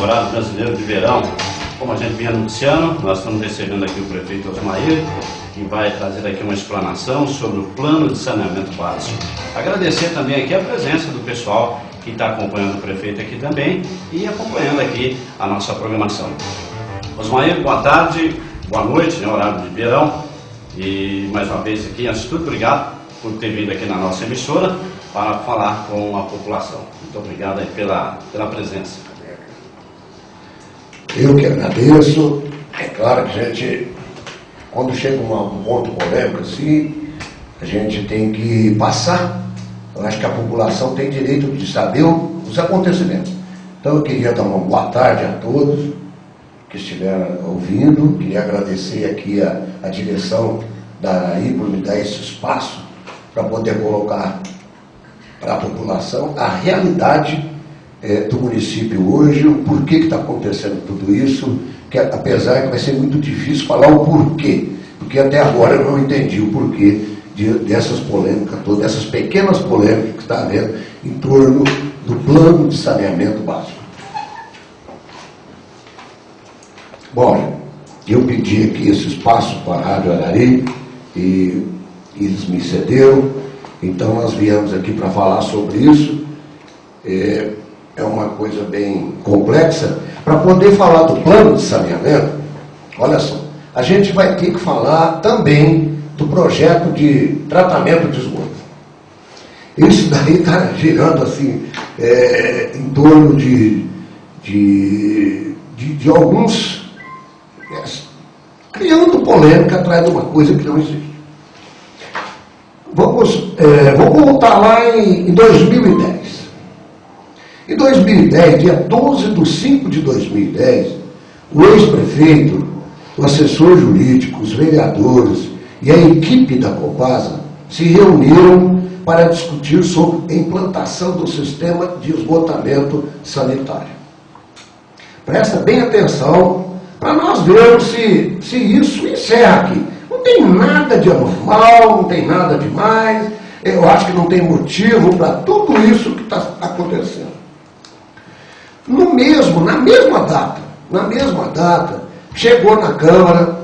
horário brasileiro de verão. Como a gente vinha anunciando, nós estamos recebendo aqui o prefeito Osmair, que vai trazer aqui uma explanação sobre o plano de saneamento básico. Agradecer também aqui a presença do pessoal que está acompanhando o prefeito aqui também e acompanhando aqui a nossa programação. Osmair, boa tarde, boa noite, horário de verão. E mais uma vez aqui, antes de tudo, obrigado por ter vindo aqui na nossa emissora para falar com a população. Muito obrigado aí pela presença. Eu que agradeço. É claro que a gente, quando chega um ponto polêmico assim, a gente tem que passar. Eu acho que a população tem direito de saber os acontecimentos. Então eu queria dar uma boa tarde a todos que estiveram ouvindo. Queria agradecer aqui a direção da Araí por me dar esse espaço para poder colocar para a população a realidade do município hoje, o porquê que está acontecendo tudo isso, que apesar que vai ser muito difícil falar o porquê, porque até agora eu não entendi o porquê dessas polêmicas todas, dessas pequenas polêmicas que está havendo em torno do plano de saneamento básico. Bom, eu pedi aqui esse espaço para a Rádio Araí e eles me cederam, então nós viemos aqui para falar sobre isso. É uma coisa bem complexa. Para poder falar do plano de saneamento, olha só, a gente vai ter que falar também do projeto de tratamento de esgoto. Isso daí está girando assim, em torno de alguns, criando polêmica atrás de uma coisa que não existe. Vou voltar lá em 2010. Em 2010, dia 12/5/2010, o ex-prefeito, o assessor jurídico, os vereadores e a equipe da Copasa se reuniram para discutir sobre a implantação do sistema de esgotamento sanitário. Presta bem atenção para nós vermos se isso encerra aqui. Não tem nada de anormal, não tem nada demais. Eu acho que não tem motivo para tudo isso que está acontecendo. Na mesma data, chegou na Câmara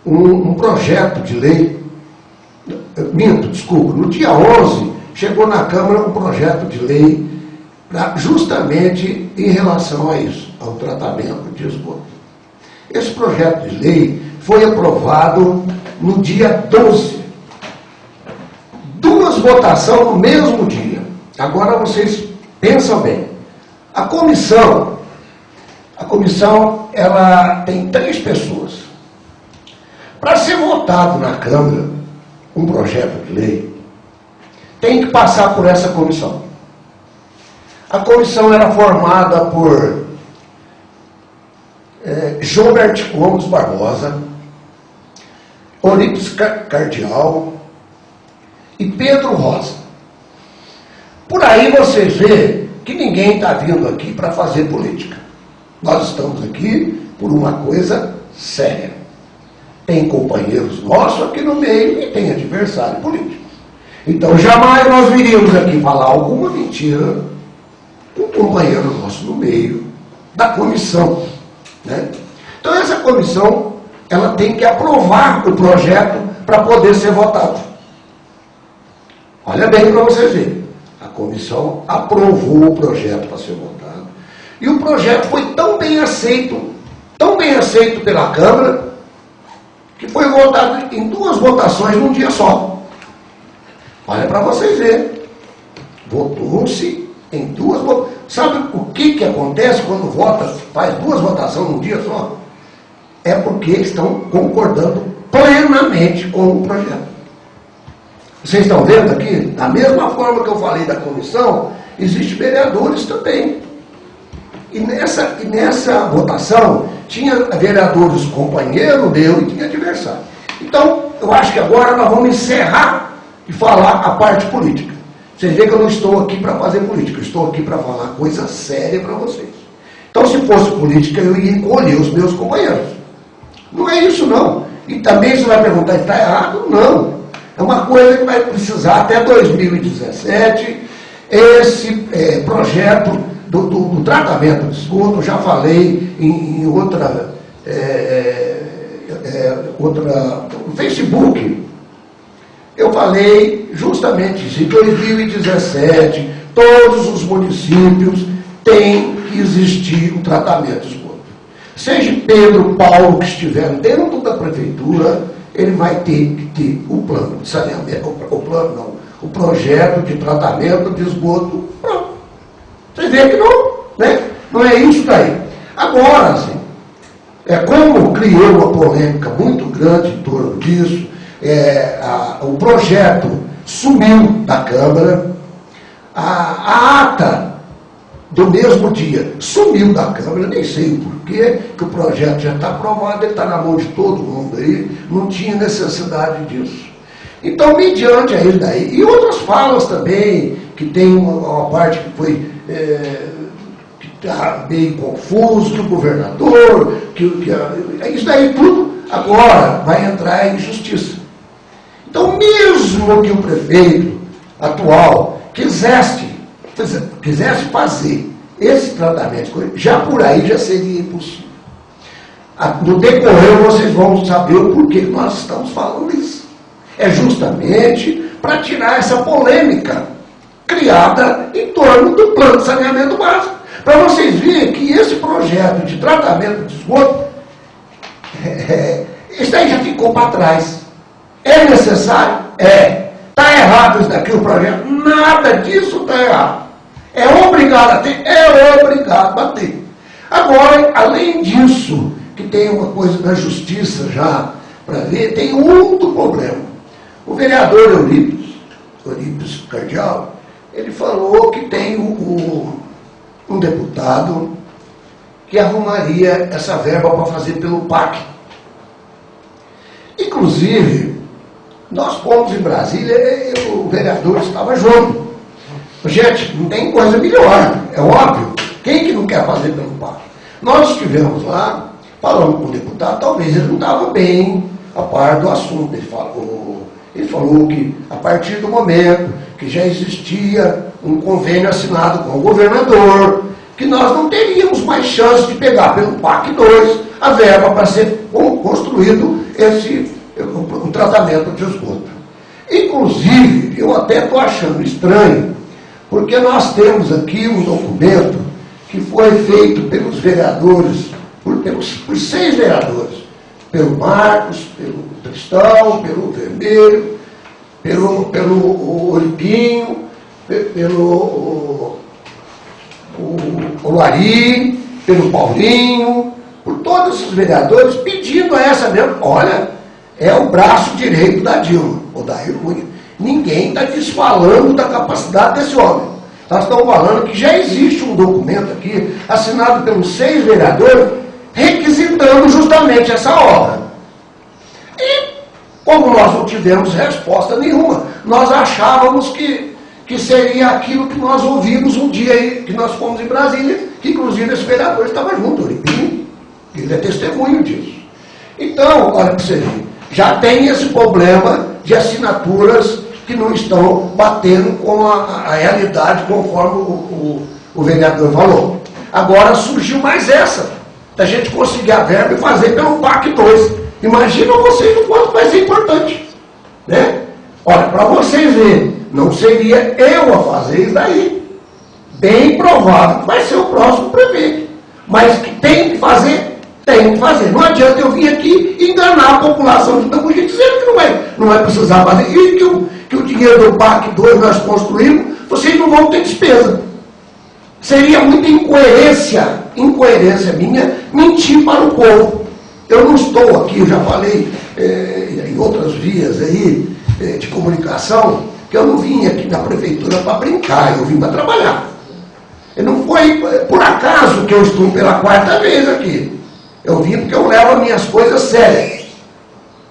um projeto de lei, no dia 11, chegou na Câmara um projeto de lei justamente em relação a isso, ao tratamento de esgoto. Esse projeto de lei foi aprovado no dia 12. 2 votações no mesmo dia. Agora vocês pensam bem. A comissão, ela tem 3 pessoas. Para ser votado na Câmara um projeto de lei, tem que passar por essa comissão. A comissão era formada por Gilberto Gomes Barbosa, Orípes Cardial e Pedro Rosa. Por aí vocês veem que ninguém está vindo aqui para fazer política. Nós estamos aqui por uma coisa séria. Tem companheiros nossos aqui no meio e tem adversário político. Então jamais nós viríamos aqui falar alguma mentira com um companheiro nosso no meio da comissão. Né? Então essa comissão, ela tem que aprovar o projeto para poder ser votado. Olha bem para vocês verem. A comissão aprovou o projeto para ser votado. E o projeto foi tão bem aceito pela Câmara, que foi votado em 2 votações num dia só. Olha para vocês verem. Votou-se em 2 votações. Sabe o que acontece quando faz 2 votações num dia só? É porque eles estão concordando plenamente com o projeto. Vocês estão vendo aqui? Da mesma forma que eu falei da comissão, existem vereadores também. E nessa votação, tinha vereadores companheiro meu e tinha adversário. Então, eu acho que agora nós vamos encerrar de falar a parte política. Vocês veem que eu não estou aqui para fazer política, eu estou aqui para falar coisa séria para vocês. Então, se fosse política, eu ia encolher os meus companheiros. Não é isso, não. E também você vai perguntar, está errado? Não. É uma coisa que vai precisar até 2017, esse projeto do tratamento de esgoto, já falei em outra no Facebook, eu falei justamente isso. Em 2017, todos os municípios têm que existir um tratamento de esgoto. Seja Pedro, Paulo, que estiver dentro da prefeitura, ele vai ter que ter o plano de saneamento, o projeto de tratamento de esgoto pronto. Você vê que não, né? Não é isso daí. Agora, assim, como criou uma polêmica muito grande em torno disso, o projeto sumiu da Câmara, a ata do mesmo dia sumiu da Câmara, nem sei o porquê, que o projeto já está aprovado, ele está na mão de todo mundo aí, não tinha necessidade disso. Então, mediante a isso daí, e outras falas também, que tem uma parte que foi que está meio confuso, que o governador, isso daí tudo agora vai entrar em justiça. Então, mesmo que o prefeito atual quisesse fazer esse tratamento, já por aí já seria impossível. No decorrer, vocês vão saber o porquê que nós estamos falando isso. É justamente para tirar essa polêmica criada em torno do plano de saneamento básico. Para vocês verem que esse projeto de tratamento de esgoto, isso aí já ficou para trás. É necessário? É. Está errado isso daqui, o projeto? Nada disso está errado. É obrigado a ter? É obrigado a ter. Agora, além disso, que tem uma coisa da justiça já para ver, tem outro problema. O vereador Eurípides Cardial, ele falou que tem um deputado que arrumaria essa verba para fazer pelo PAC. Inclusive, nós fomos em Brasília e o vereador estava junto. Gente, não tem coisa melhor, é óbvio. Quem que não quer fazer pelo PAC? Nós estivemos lá, falando com o deputado, talvez ele não estava bem a par do assunto. Ele falou que a partir do momento que já existia um convênio assinado com o governador, que nós não teríamos mais chance de pegar pelo PAC 2 a verba para ser construído um tratamento de esgoto. Inclusive, eu até estou achando estranho, porque nós temos aqui um documento que foi feito pelos vereadores, por 6 vereadores, pelo Marcos, pelo Tristão, pelo Vermelho, pelo Olipinho, pelo Ari, pelo Paulinho, por todos esses vereadores, pedindo a essa mesma, olha, é o braço direito da Dilma, ou da Irmúnia. Ninguém está desfalando da capacidade desse homem. Nós estamos falando que já existe um documento aqui, assinado pelos 6 vereadores, requisitando justamente essa obra. E, como nós não tivemos resposta nenhuma, nós achávamos que seria aquilo que nós ouvimos um dia aí, que nós fomos em Brasília, que inclusive esse vereador estava junto, o Olipinho, ele é testemunho disso. Então, olha para você ver, já tem esse problema de assinaturas que não estão batendo com a realidade conforme o vereador falou. Agora surgiu mais essa, da gente conseguir a verba e fazer pelo PAC 2. Imagina vocês o quanto vai ser importante, né? Olha, para vocês verem, não seria eu a fazer isso daí. Bem provável que vai ser o próximo prefeito. Mas que tem que fazer, tem que fazer. Não adianta eu vir aqui enganar a população de Tambugi dizendo que não vai precisar fazer. E que o dinheiro do PAC 2 nós construímos, vocês não vão ter despesa. Seria muita incoerência minha mentir para o povo. Eu não estou aqui, eu já falei em outras vias aí de comunicação, que eu não vim aqui na prefeitura para brincar, eu vim para trabalhar. E não foi por acaso que eu estou pela 4ª vez aqui. Eu vim porque eu levo as minhas coisas sérias.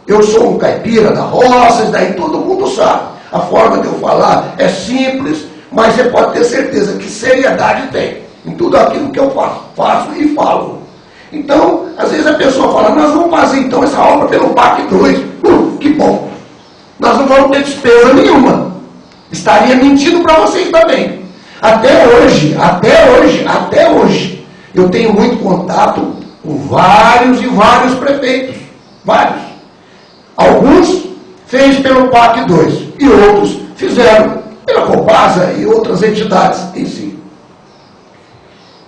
Eu sou um caipira da roça, isso daí todo mundo sabe. A forma de eu falar é simples, mas você pode ter certeza que seriedade tem em tudo aquilo que eu faço e falo. Então, às vezes a pessoa fala, nós vamos fazer então essa obra pelo PAC 2. Que bom. Nós não vamos ter despesa nenhuma. Estaria mentindo para vocês também. até hoje, eu tenho muito contato com vários e vários prefeitos, vários. Alguns fez pelo PAC 2 e outros fizeram pela Copasa e outras entidades em si.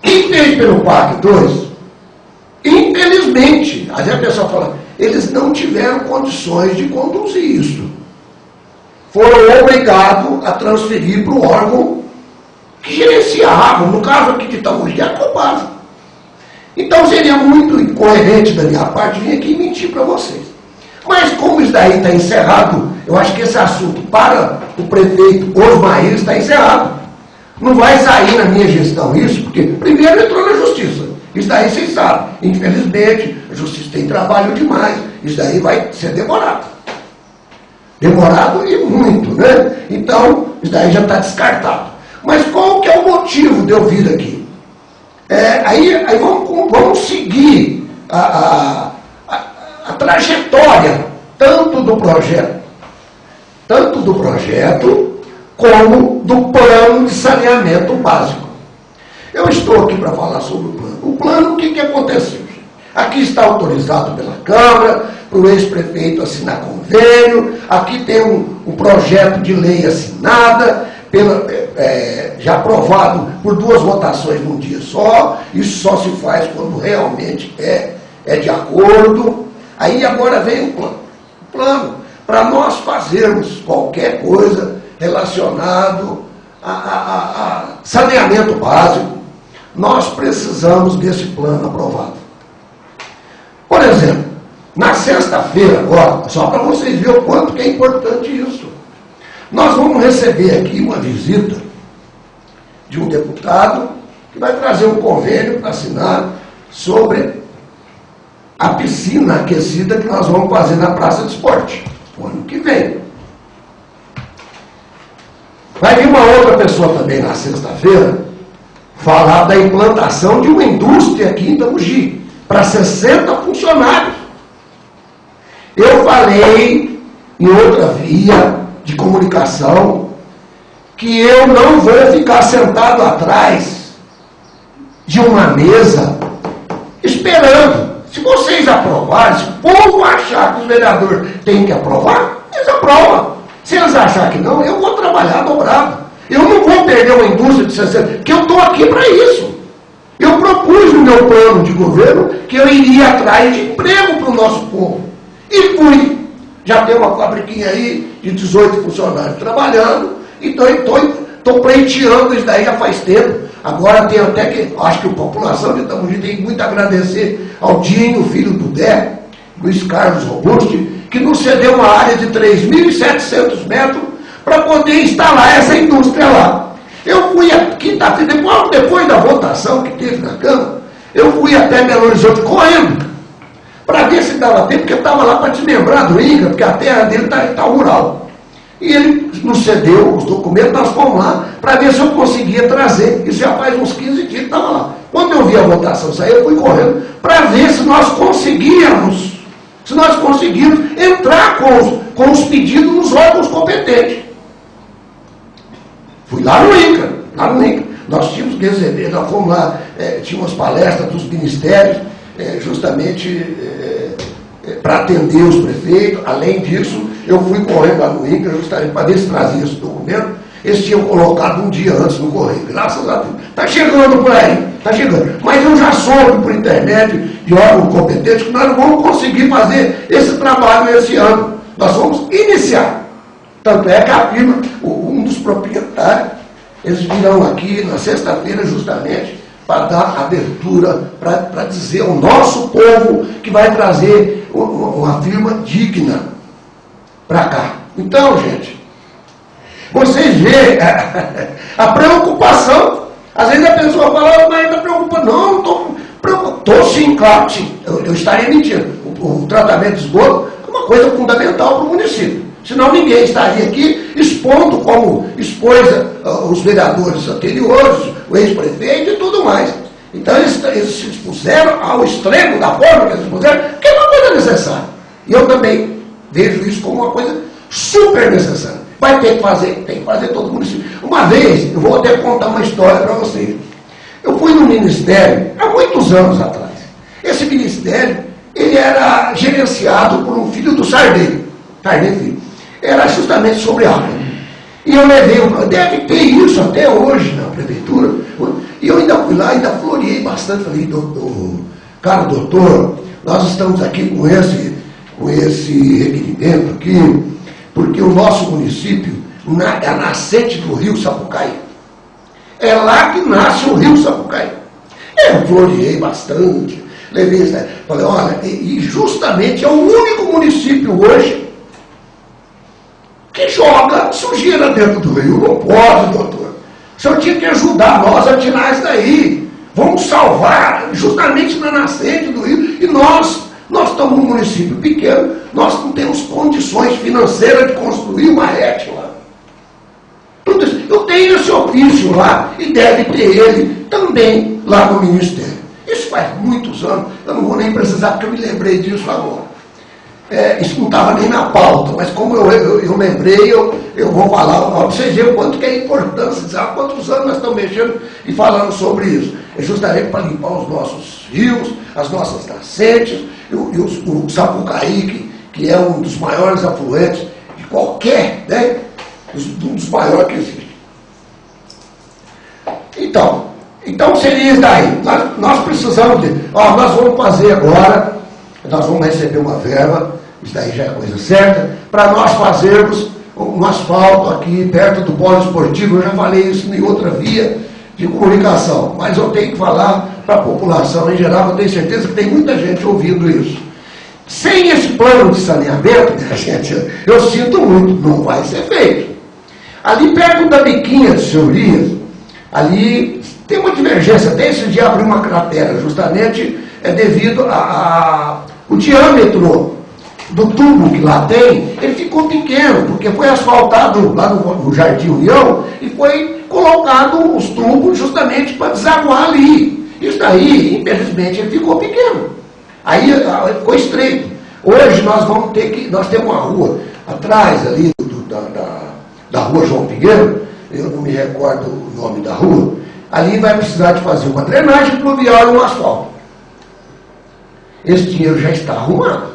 Quem fez pelo PAC 2, infelizmente, aí a pessoa fala, eles não tiveram condições de conduzir isso. Foram obrigados a transferir para o órgão que gerenciava, no caso aqui de Itamogi, a Copasa. Então seria muito incoerente da minha parte vir aqui e mentir para vocês. Mas como isso daí está encerrado, eu acho que esse assunto para o prefeito Osmair está encerrado. Não vai sair na minha gestão isso, porque primeiro entrou na justiça. Isso daí vocês sabem. Infelizmente, a justiça tem trabalho demais. Isso daí vai ser demorado. Demorado e muito, né? Então, isso daí já está descartado. Mas qual que é o motivo de eu vir aqui? Aí vamos seguir a trajetória tanto do projeto como do plano de saneamento básico. Eu estou aqui para falar sobre o plano. O plano, o que aconteceu? Aqui está autorizado pela Câmara, para o ex-prefeito assinar convênio, aqui tem um projeto de lei assinada, já aprovado por 2 votações num dia só. Isso só se faz quando realmente é de acordo. Aí agora vem o plano para nós fazermos qualquer coisa relacionado a saneamento básico. Nós precisamos desse plano aprovado. Por exemplo, na sexta-feira agora, só para vocês verem o quanto que é importante isso, nós vamos receber aqui uma visita de um deputado que vai trazer um convênio para assinar sobre a piscina aquecida que nós vamos fazer na Praça de Esporte, no ano que vem. Vai vir uma outra pessoa também na sexta-feira falar da implantação de uma indústria aqui em Itamogi, para 60 funcionários. Eu falei em outra via de comunicação que eu não vou ficar sentado atrás de uma mesa esperando. Se vocês aprovarem, se o povo achar que os vereadores têm que aprovar, eles aprovam. Se eles acharem que não, eu vou trabalhar dobrado. Eu não vou perder uma indústria de 60, porque eu estou aqui para isso. Eu propus no meu plano de governo que eu iria atrás de emprego para o nosso povo. E fui. Já tem uma fabriquinha aí de 18 funcionários trabalhando, então estou pleiteando isso daí já faz tempo. Agora tem até que, acho que a população de Itamogi tem muito a agradecer ao Dinho, filho do Dé, Luiz Carlos Robusti, que nos cedeu uma área de 3.700 metros para poder instalar essa indústria lá. Eu fui quinta-feira, depois da votação que teve na Câmara, eu fui até Belo Horizonte correndo, para ver se dava tempo, porque eu estava lá para desmembrar do INCRA, porque a terra dele está rural. E ele nos cedeu os documentos, nós fomos lá, para ver se eu conseguia trazer. Isso já faz uns 15 dias que estava lá. Quando eu vi a votação sair, eu fui correndo, para ver se nós conseguíamos entrar com os pedidos nos órgãos competentes. Fui lá no INCRA, nós tínhamos que receber, nós fomos lá, tinha umas palestras dos ministérios, justamente para atender os prefeitos. Além disso, eu fui correndo lá no INCRA, justamente para ver se trazia esse documento. Eles tinham colocado um dia antes no correio, graças a Deus. Está chegando por aí, está chegando. Mas eu já soube por internet de órgãos competentes que nós não vamos conseguir fazer esse trabalho esse ano. Nós vamos iniciar. Tanto é que a firma, um dos proprietários, eles virão aqui na sexta-feira justamente para dar abertura, para dizer ao nosso povo que vai trazer uma firma digna para cá. Então, gente, vocês veem a preocupação. Às vezes a pessoa fala, mas está preocupada. Não, não estou preocupado. Estou sim, claro, sim. Eu estaria mentindo. O tratamento de esgoto é uma coisa fundamental para o município. Senão ninguém estaria aqui expondo como expôs os vereadores anteriores, o ex-prefeito e tudo mais. Então eles se expuseram ao extremo da forma que eles se expuseram, que é uma coisa necessária. E eu também vejo isso como uma coisa super necessária. vai ter que fazer, tem que fazer todo município. Uma vez, eu vou até contar uma história para vocês. Eu fui no ministério, há muitos anos atrás. Esse ministério, ele era gerenciado por um filho do Sarney Filho. Era justamente sobre água. E eu levei, deve ter isso até hoje na prefeitura. E eu ainda fui lá, ainda floreei bastante. Falei, cara, doutor, nós estamos aqui com esse requerimento aqui, porque o nosso município é a nascente do rio Sapucaí. É lá que nasce o rio Sapucaí. Eu floreei bastante, levei isso, falei, olha, e justamente é o único município hoje que joga sujeira dentro do rio. Não pode, doutor. O senhor tinha que ajudar nós a tirar isso daí. Vamos salvar justamente na nascente do rio. E nós estamos num município pequeno, nós não temos condições financeiras de construir uma rete lá. Tudo isso. Eu tenho esse ofício lá e deve ter ele também lá no Ministério. Isso faz muitos anos, eu não vou nem precisar porque eu me lembrei disso agora. Isso não estava nem na pauta, mas como eu lembrei, eu vou falar para vocês verem o quanto que é importante, há quantos anos nós estamos mexendo e falando sobre isso. É justamente para limpar os nossos rios, as nossas nascentes, e o Sapucaí, que é um dos maiores afluentes de qualquer, né? Um dos maiores que existe. Então seria isso daí. Nós precisamos nós vamos fazer agora, nós vamos receber uma verba, isso daí já é coisa certa, para nós fazermos um asfalto aqui perto do polo esportivo. Eu já falei isso em outra via de comunicação, mas eu tenho que falar para a população em geral, eu tenho certeza que tem muita gente ouvindo isso. Sem esse plano de saneamento, minha gente, eu sinto muito, não vai ser feito. Ali perto da biquinha de Senhorias, ali tem uma divergência, até esse dia abriu uma cratera, justamente devido o diâmetro do tubo que lá tem, ele ficou pequeno, porque foi asfaltado lá no Jardim União e foi colocado os tubos justamente para desaguar ali. Isso daí, infelizmente, ele ficou pequeno. Aí ficou estreito. Hoje nós temos uma rua atrás ali da rua João Pinheiro, eu não me recordo o nome da rua, ali vai precisar de fazer uma drenagem pluvial e um asfalto. Esse dinheiro já está arrumado,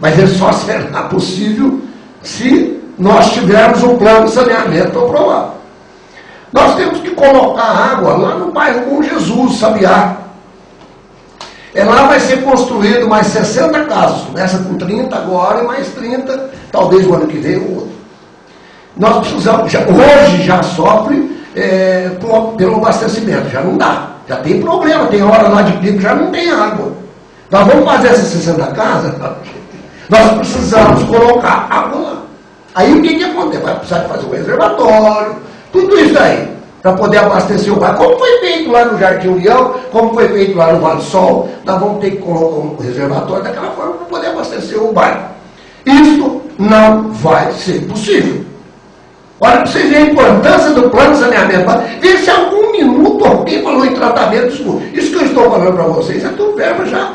mas ele só será possível se nós tivermos um plano de saneamento aprovado. Nós temos que colocar água lá no bairro Bom Jesus, Sabiá. Lá vai ser construído mais 60 casas, começa com 30 agora e mais 30, talvez o ano que vem ou outro. Nós precisamos, hoje já sofre pelo abastecimento, já não dá, já tem problema, tem hora lá de pico, já não tem água. Nós vamos fazer essas 60 casas, nós precisamos colocar água lá. Aí o que acontece? Vai precisar de fazer um reservatório, tudo isso aí, para poder abastecer o bairro. Como foi feito lá no Jardim União, como foi feito lá no Vale do Sol, nós vamos ter que colocar um reservatório daquela forma para poder abastecer o bairro. Isso não vai ser possível. Olha, para vocês verem a importância do plano de saneamento. Vê se algum minuto alguém falou em tratamento de esgoto. Isso que eu estou falando para vocês é tudo verba já,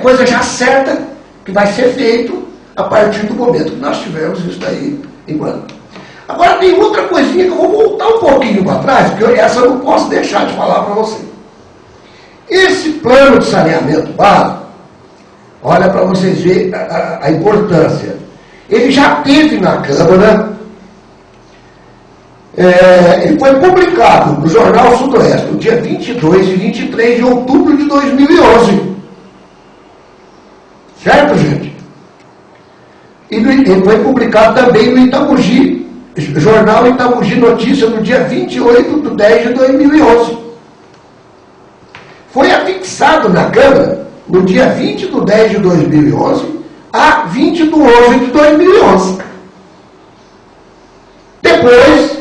coisa já certa que vai ser feito a partir do momento que nós tivermos isso daí em plano. Agora tem outra coisinha que eu vou voltar um pouquinho para trás, porque essa eu não posso deixar de falar para você. Esse plano de saneamento básico, olha para vocês verem a importância. Ele já teve na Câmara, ele foi publicado no Jornal Sudoeste, no dia 22 e 23 de outubro de 2011. Certo, gente? E ele foi publicado também no Itamugi, Jornal Itamugi Notícia, no dia 28 de 10 de 2011. Foi afixado na Câmara, no dia 20 de 10 de 2011, a 20 de 11 de 2011. Depois,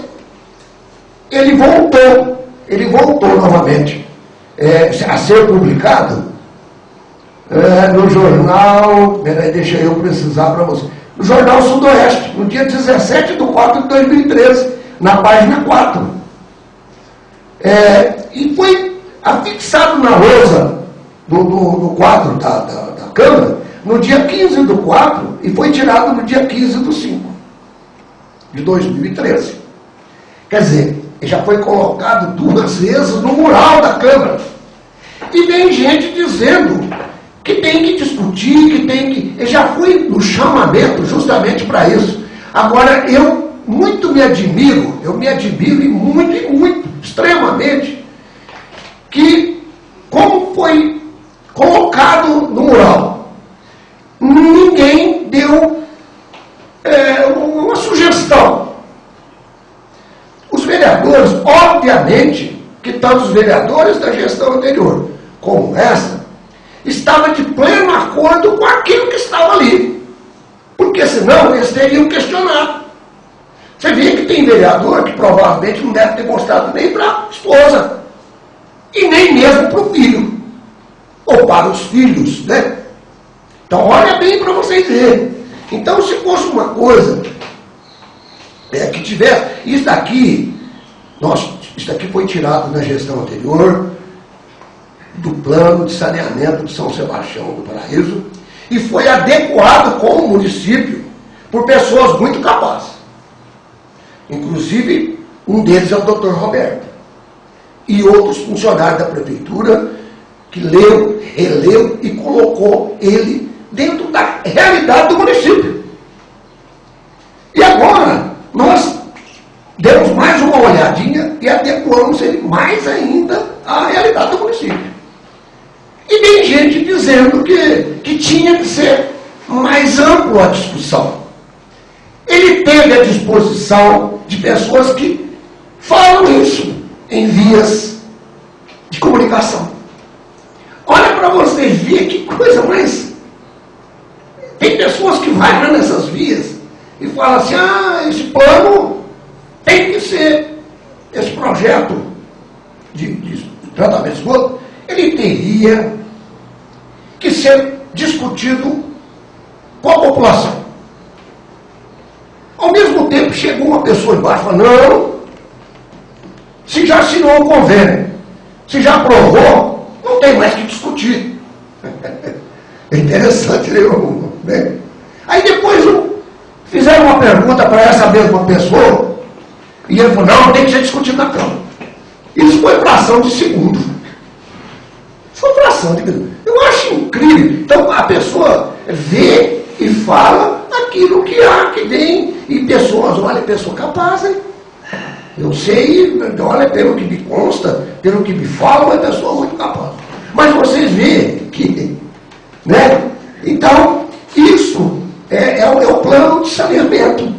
ele voltou novamente a ser publicado no jornal, deixa eu precisar para você, no Jornal Sudoeste, no dia 17 de 4 de 2013, na página 4. E foi afixado na lousa do quadro da Câmara, no dia 15 do 4, e foi tirado no dia 15 do 5. de 2013. Quer dizer, já foi colocado 2 vezes no mural da Câmara. E vem gente dizendo que tem que discutir, que tem que... Eu já fui no chamamento justamente para isso. Agora, eu muito me admiro e muito, extremamente, que como foi colocado no mural, ninguém deu uma sugestão. Os vereadores, obviamente, que tanto os vereadores da gestão anterior como essa, estavam de pleno acordo com aquilo que estava ali. Porque senão eles teriam questionado. Você vê que tem vereador que provavelmente não deve ter mostrado nem para a esposa. E nem mesmo para o filho. Ou para os filhos, né? Então olha bem para vocês verem. Então se fosse uma coisa que tivesse... Isso daqui foi tirado na gestão anterior do plano de saneamento de São Sebastião do Paraíso e foi adequado com o município por pessoas muito capazes. Inclusive, um deles é o Dr. Roberto. E outros funcionários da prefeitura que leu, releu e colocou ele dentro da realidade do município. E agora, nós demos mais uma olhadinha e adequamos ele mais ainda à realidade do município. E tem gente dizendo que tinha que ser mais ampla a discussão. Ele teve a disposição de pessoas que falam isso em vias de comunicação. Olha para você ver que coisa mais... Tem pessoas que vão lá nessas vias e falam assim, esse plano tem que ser, esse projeto de tratamento de esgoto, ele teria que ser discutido com a população. Ao mesmo tempo, chegou uma pessoa embaixo e falou, não, se já assinou o convênio, se já aprovou, não tem mais que discutir. É interessante, né? Aí depois fizeram uma pergunta para essa mesma pessoa, e ele falou, não, tem que ser discutido na Câmara. Isso foi fração de segundo. Foi fração de segundo. Eu acho incrível. Então a pessoa vê e fala aquilo que há, que tem, e pessoas, olha, pessoa capaz, hein? Eu sei, olha, pelo que me consta, pelo que me falam, é pessoa muito capaz. Mas vocês veem que, né? Então, isso é o plano de saneamento.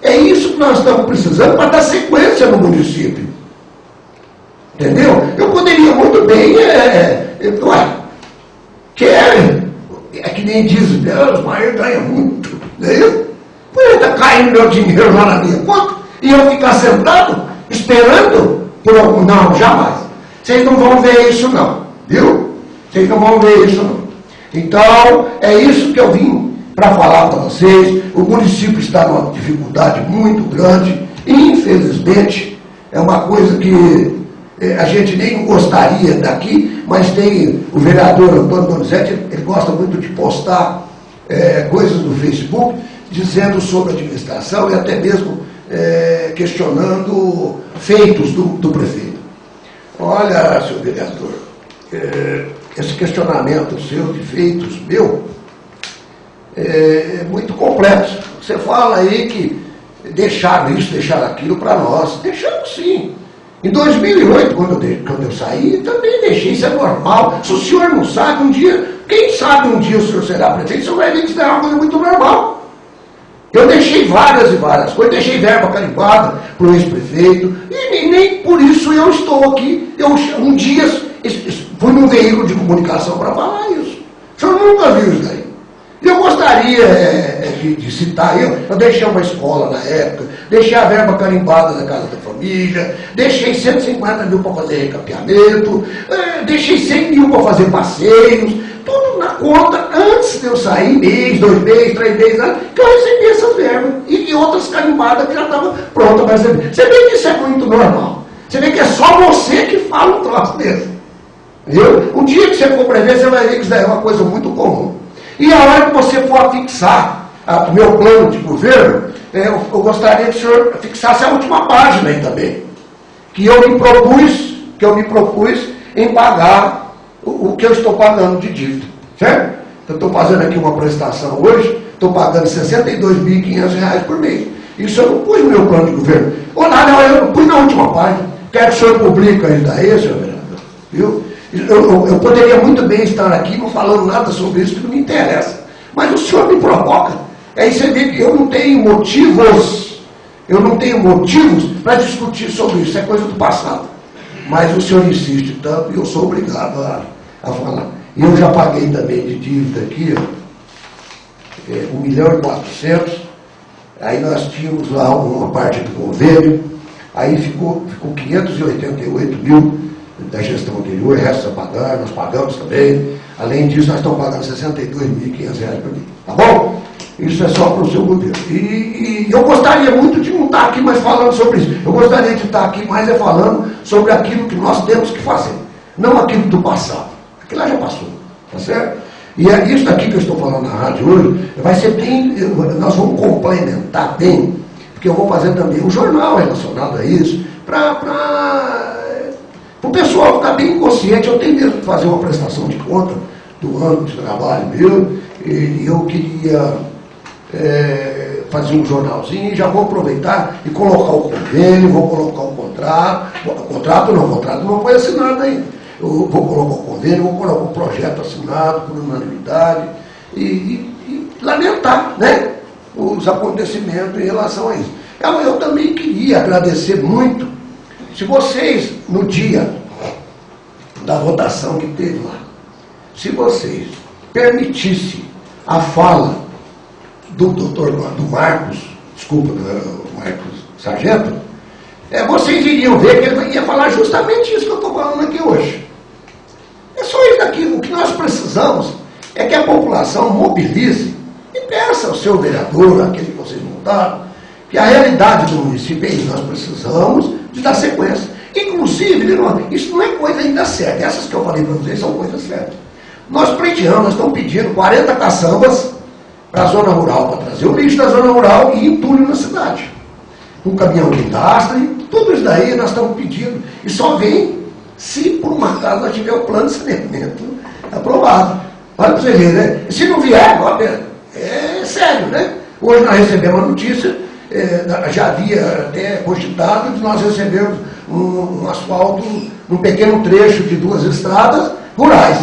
É isso que nós estamos precisando para dar sequência no município. Entendeu? Eu poderia muito bem, que nem diz Deus, mas ele ganha muito. Né? Podia estar caindo meu dinheiro lá na minha conta e eu ficar sentado esperando por algum. Não, jamais. Vocês não vão ver isso não. Viu? Vocês não vão ver isso não. Então, é isso que eu vim para falar para vocês. O município está numa dificuldade muito grande. Infelizmente, é uma coisa que a gente nem gostaria daqui, mas tem o vereador Antônio Donizete, ele gosta muito de postar coisas no Facebook, dizendo sobre a administração e até mesmo questionando feitos do prefeito. Olha, senhor vereador, esse questionamento seu de feitos meu é muito complexo. Você fala aí que deixaram isso, deixaram aquilo para nós. Deixamos sim. Em 2008, quando eu saí, também deixei, isso é normal. Se o senhor não sabe, um dia, quem sabe um dia o senhor será prefeito, o senhor vai ver que isso é uma coisa muito normal. Eu deixei várias e várias coisas, deixei verba carimbada para o ex-prefeito, e nem por isso eu estou aqui. Eu um dia fui num veículo de comunicação para falar isso. O senhor nunca viu isso daí. Eu gostaria de citar, eu deixei uma escola na época, deixei a verba carimbada da Casa da Família, deixei 150 mil para fazer recapeamento, deixei 100 mil para fazer passeios, tudo na conta, antes de eu sair, mês, 2 meses, 3 meses, que eu recebi essas verbas, e outras carimbadas que já estavam prontas para receber. Você vê que isso é muito normal, você vê que é só você que fala um troço desse. Viu? Um dia que você for prever, você vai ver que isso daí é uma coisa muito comum. E a hora que você for fixar o meu plano de governo, eu gostaria que o senhor fixasse a última página aí também, que eu me propus em pagar o que eu estou pagando de dívida, certo? Eu estou fazendo aqui uma prestação hoje, estou pagando R$ 62.500 por mês. Isso eu não pus no meu plano de governo. Ou nada, eu não pus na última página. Quero que o senhor publique isso daí, senhor vereador. Viu? Eu poderia muito bem estar aqui não falando nada sobre isso, que não me interessa. Mas o senhor me provoca. Aí você vê que eu não tenho motivos para discutir sobre isso. É coisa do passado. Mas o senhor insiste tanto e eu sou obrigado a falar. E eu já paguei também de dívida aqui, ó, 1.400.000. Aí nós tínhamos lá uma parte do convênio, aí ficou 588 mil da gestão anterior, o resto a pagar, nós pagamos também. Além disso, nós estamos pagando R$ 62.500 por mês. Tá bom? Isso é só para o seu governo. E eu gostaria muito de não estar aqui mais falando sobre isso. Eu gostaria de estar aqui mais falando sobre aquilo que nós temos que fazer, não aquilo do passado. Aquilo lá já passou, tá certo? E é isso daqui que eu estou falando na rádio hoje, vai ser bem, nós vamos complementar bem, porque eu vou fazer também um jornal relacionado a isso, para o pessoal ficar bem consciente. Eu tenho mesmo que fazer uma prestação de conta do ano de trabalho meu, e eu queria fazer um jornalzinho, e já vou aproveitar e colocar o convênio, vou colocar o contrato não foi assinado ainda. Eu vou colocar o convênio, vou colocar o projeto assinado por unanimidade e lamentar, né, os acontecimentos em relação a isso. Eu também queria agradecer muito, se vocês, no dia da votação que teve lá, se vocês permitissem a fala do Marcos Sargento, vocês iriam ver que ele ia falar justamente isso que eu estou falando aqui hoje. É só isso daqui. O que nós precisamos é que a população mobilize e peça ao seu vereador, aquele que vocês montaram, que a realidade do município é isso. Nós precisamos de dar sequência. Inclusive, isso não é coisa ainda certa. Essas que eu falei para vocês são coisas certas. Nós pleiteamos, nós estamos pedindo 40 caçambas para a zona rural, para trazer o lixo da zona rural e entulho na cidade. Um caminhão de indastre, tudo isso daí nós estamos pedindo. E só vem se por uma acaso nós tiver o plano de saneamento aprovado. Olha para você ver, né? E se não vier, é sério, né? Hoje nós recebemos a notícia, já havia até cogitado de nós recebermos um asfalto, um pequeno trecho de 2 estradas rurais.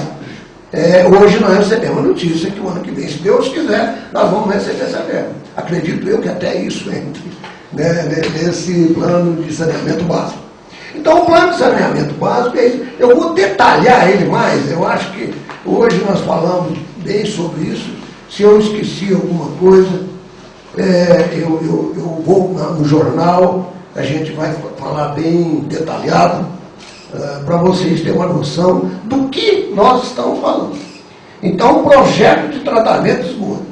Hoje nós recebemos a notícia que o ano que vem, se Deus quiser, nós vamos receber essa verba. Acredito eu que até isso entre, né, nesse plano de saneamento básico. Então o plano de saneamento básico é isso. Eu vou detalhar ele mais. Eu acho que hoje nós falamos bem sobre isso. Se eu esqueci alguma coisa, eu vou no jornal, a gente vai falar bem detalhado, para vocês terem uma noção do que nós estamos falando. Então, o projeto de tratamento de esgoto,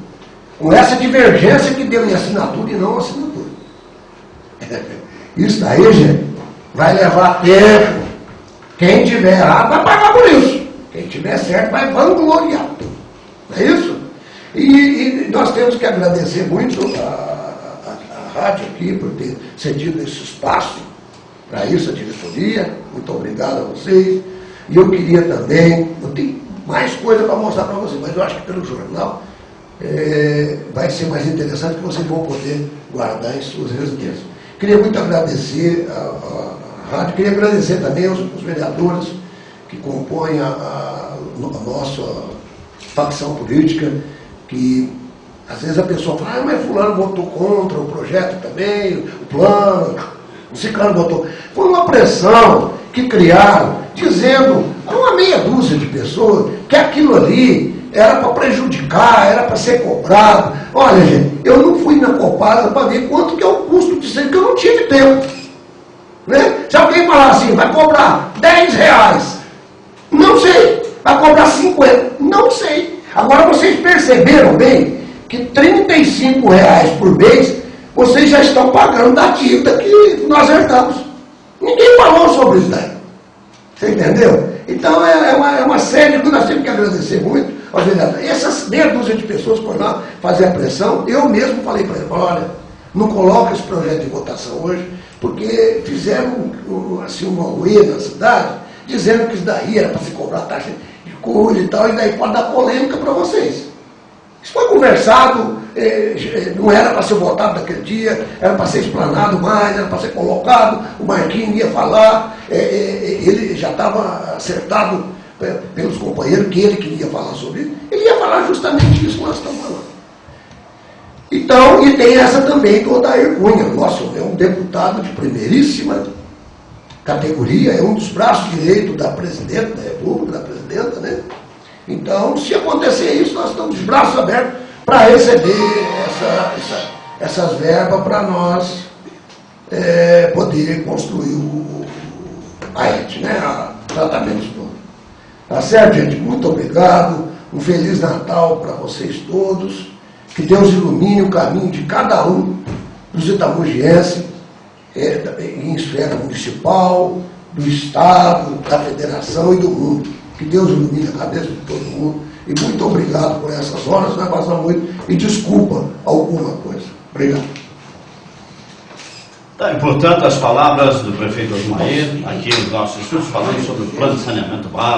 com essa divergência que deu em assinatura e não assinatura. Isso daí, gente, vai levar tempo. Quem tiver errado vai pagar por isso. Quem tiver certo vai vangloriar. Não é isso? E nós temos que agradecer muito a rádio aqui por ter cedido esse espaço para isso, a diretoria. Muito obrigado a vocês. E eu queria também, eu tenho mais coisa para mostrar para vocês, mas eu acho que pelo jornal vai ser mais interessante, que vocês vão poder guardar em suas residências. Queria muito agradecer a rádio, queria agradecer também aos vereadores que compõem a nossa facção política, que às vezes a pessoa fala, mas fulano votou contra o projeto também, o plano, o ciclano votou. Foi uma pressão que criaram, dizendo a uma meia dúzia de pessoas que aquilo ali era para prejudicar, era para ser cobrado. Olha, gente, eu não fui na Copasa para ver quanto que é o custo disso, porque eu não tive tempo. Né? Se alguém falar assim, vai cobrar R$10, não sei. Vai cobrar 50, não sei. Agora vocês perceberam bem que R$35 por mês vocês já estão pagando da dívida que nós herdamos. Ninguém falou sobre isso daí. Você entendeu? Então é uma série que nós temos que agradecer muito aos vereadores. Essas meia dúzia de pessoas foram lá fazer a pressão. Eu mesmo falei para ele, olha, não coloca esse projeto em votação hoje, porque fizeram assim, uma ruína na cidade, dizendo que isso daí era para se cobrar taxa de custo e tal, e daí pode dar polêmica para vocês. Isso foi conversado, não era para ser votado naquele dia, era para ser explanado mais, era para ser colocado, o Marquinhos ia falar, ele já estava acertado pelos companheiros que ele queria falar sobre isso, ele ia falar justamente isso que nós estamos falando. Então, e tem essa também do Odair Cunha, nosso, é um deputado de primeiríssima categoria, é um dos braços direitos da presidenta da República, da presidenta, né? Então, se acontecer isso, nós estamos de braços abertos para receber essas verbas para nós poder construir a ET, né? O tratamento todo. Tá certo, gente? Muito obrigado. Um Feliz Natal para vocês todos. Que Deus ilumine o caminho de cada um dos itamogienses, em esfera municipal, do Estado, da Federação e do mundo. Que Deus ilumine a cabeça de todo mundo. E muito obrigado por essas horas, vai passar muito. E desculpa alguma coisa. Obrigado. Tá, e, portanto, as palavras do prefeito Osmair, aqui nos nossos estudos, falando sobre o plano de saneamento básico.